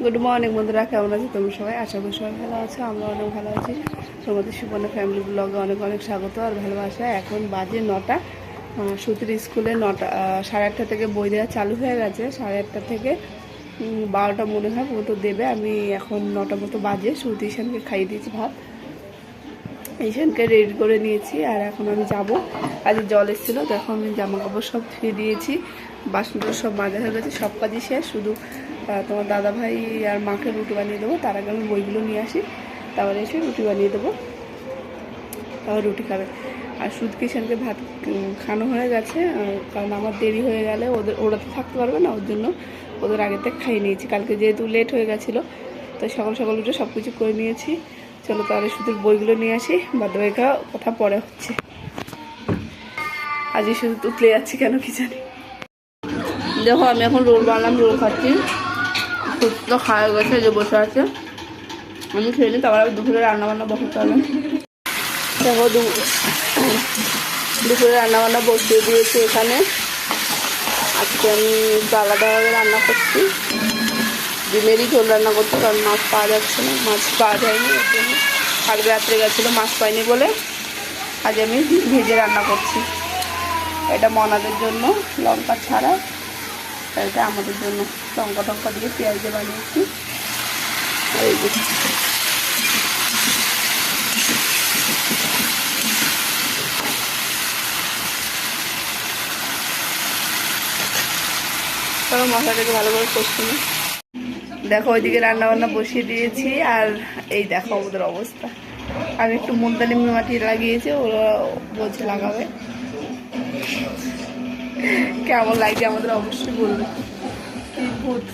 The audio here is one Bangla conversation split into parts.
গুড মর্নিং বন্ধুরা, কেমন আছো তোমরা সবাই? আশা করি সবাই ভালো আছো, আমরা অনেক ভালো আছি। তোমাদের সুবর্ণ ফ্যামিলি ব্লগে অনেক অনেক স্বাগত আর ভালোবাসা। এখন বাজে 9টা। সুতির স্কুলে 9টা 8:30 থেকে বই দেওয়া চালু হয়ে গেছে। 8:30 থেকে 12টা মনে হয় মতো দেবে। আমি এখন 9টা মতো বাজে সুতি ঈশানকে খাইয়ে দিয়েছি ভাত, ঈশানকে রেডি করে নিয়েছি। আর এখন আমি যাব, আজ জল এসেছিলো, দেখো আমি জামা কাপড় সব ধুয়ে দিয়েছি, বাসনটা সব মাজা হয়ে গেছে, সব কাজই শেষ। শুধু তোমার দাদা ভাই আর মাকে রুটি বানিয়ে দেবো। তার আগে আমি বইগুলো নিয়ে আসি, তারপরে এসে রুটি বানিয়ে দেবো, তারপর রুটি খাবে। আর সুদ কিষানকে ভাত খানো হয়ে গেছে, কারণ আমার দেরি হয়ে গেলে ওরা তো থাকতে পারবে না, ওর জন্য ওদের আগে থেকে খাইয়ে নিয়েছি। কালকে যেহেতু লেট হয়ে গেছিলো, তো সকাল সকাল উঠে সব কিছু করে নিয়েছি। চলো তাহলে শুধু বইগুলো নিয়ে আসি, বাদবাকিটা কথা পরে হচ্ছে। আজই শুধু তুতলে যাচ্ছি কেন কি জানি। দেখো আমি এখন রোল বানালাম, রোল খাচ্ছি। তো খাওয়া গেছে, যে বসে আছে, আমি খেয়ে নিই, তারপর দুপুরে রান্নাবান্না বসাতে হবে। দেখো দুপুরে রান্নাবান্না বসিয়ে দিয়েছি এখানে। আজকে আমি একটু আলাদাভাবে রান্না করছি, ডিমেরই ঝোল রান্না করছি, কারণ মাছ পাওয়া যাচ্ছে না, মাছ পাওয়া যায়নি, এর জন্য কালকে রাত্রে গেছিলো মাছ পাইনি বলে আজ আমি ভেজে রান্না করছি। এটা মনাদের জন্য লঙ্কা ছাড়া, এটা আমাদের জন্য লঙ্কা টঙ্কা দিয়ে পেঁয়াজ দিয়ে বানিয়েছি। আর এই মশলাটাকে ভালো করে কষি। দেখো ওইদিকে রান্না বান্না বসিয়ে দিয়েছি, আর এই দেখো ওদের অবস্থা। আর একটু মুলতানি মাটি লাগিয়েছে, ওরা বলছে লাগাবে। কেমন লাগছে আমাদের অবশ্যই বলবে। কি ভূত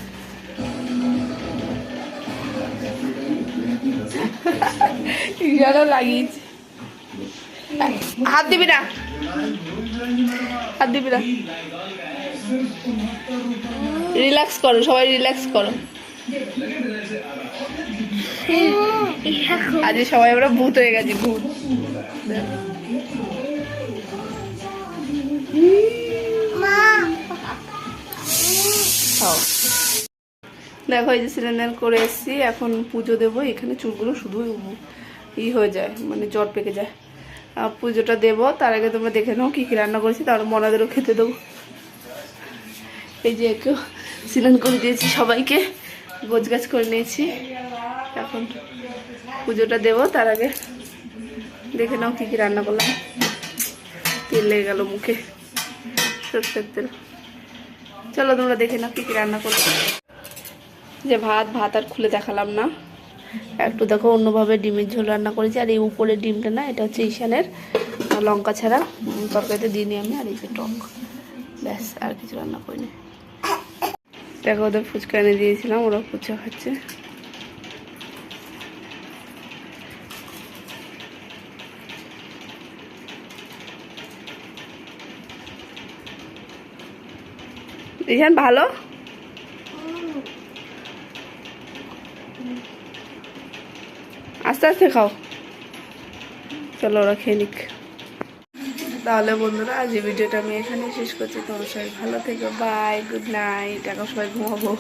লাগিয়েছে। হাত দিবি না, হাত দিবি না, রিল্যাক্স করো, সবাই রিল্যাক্স করো। আজ সবাই আমরা ভূত হয়ে গেছি, ভূত। দেখো এই যে সিলিন্ডার করে এসেছি, এখন পুজো দেবো। এখানে চুলগুলো শুধু হয়ে যায়, মানে জ্বর পেকে যায়। পুজোটা দেবো, তার আগে তোমরা দেখে নাও কী কী রান্না করেছি, তারপর মনাদেরও খেতে দেবো। এই যে একটু সিলিন্ডার করে দিয়েছি, সবাইকে গোছগাছ করে নিয়েছি। এখন পুজোটা দেবো, তার আগে দেখে নাও কী কী রান্না করলাম। তেল লেগে গেল মুখে, সরষের তেল। চলো তোমরা দেখে নাও কী কী রান্না করলাম। যে ভাত আর খুলে দেখালাম না, একটু দেখো অন্যভাবে ডিমের ঝোল রান্না করেছি। আর এই উপরের ডিমটা না, এটা হচ্ছে ঈশানের, লঙ্কা ছাড়া তরকারিতে দিইনি আমি। আর এই যে টক, ব্যাস, আর কিছু রান্না করিনি। দেখো ওদের ফুচকা এনে দিয়েছিলাম, ওরা ফুচকা খাচ্ছে। ঈশান ভালো, আস্তে আস্তে খাও। চলো ওরা খেয়ে নিক। তাহলে বন্ধুরা আজ এই ভিডিওটা আমি এখানে শেষ করছি। তোমার সবাই ভালো থেকো, বাই, গুড নাইট। এখন সবাই ঘুমাবো।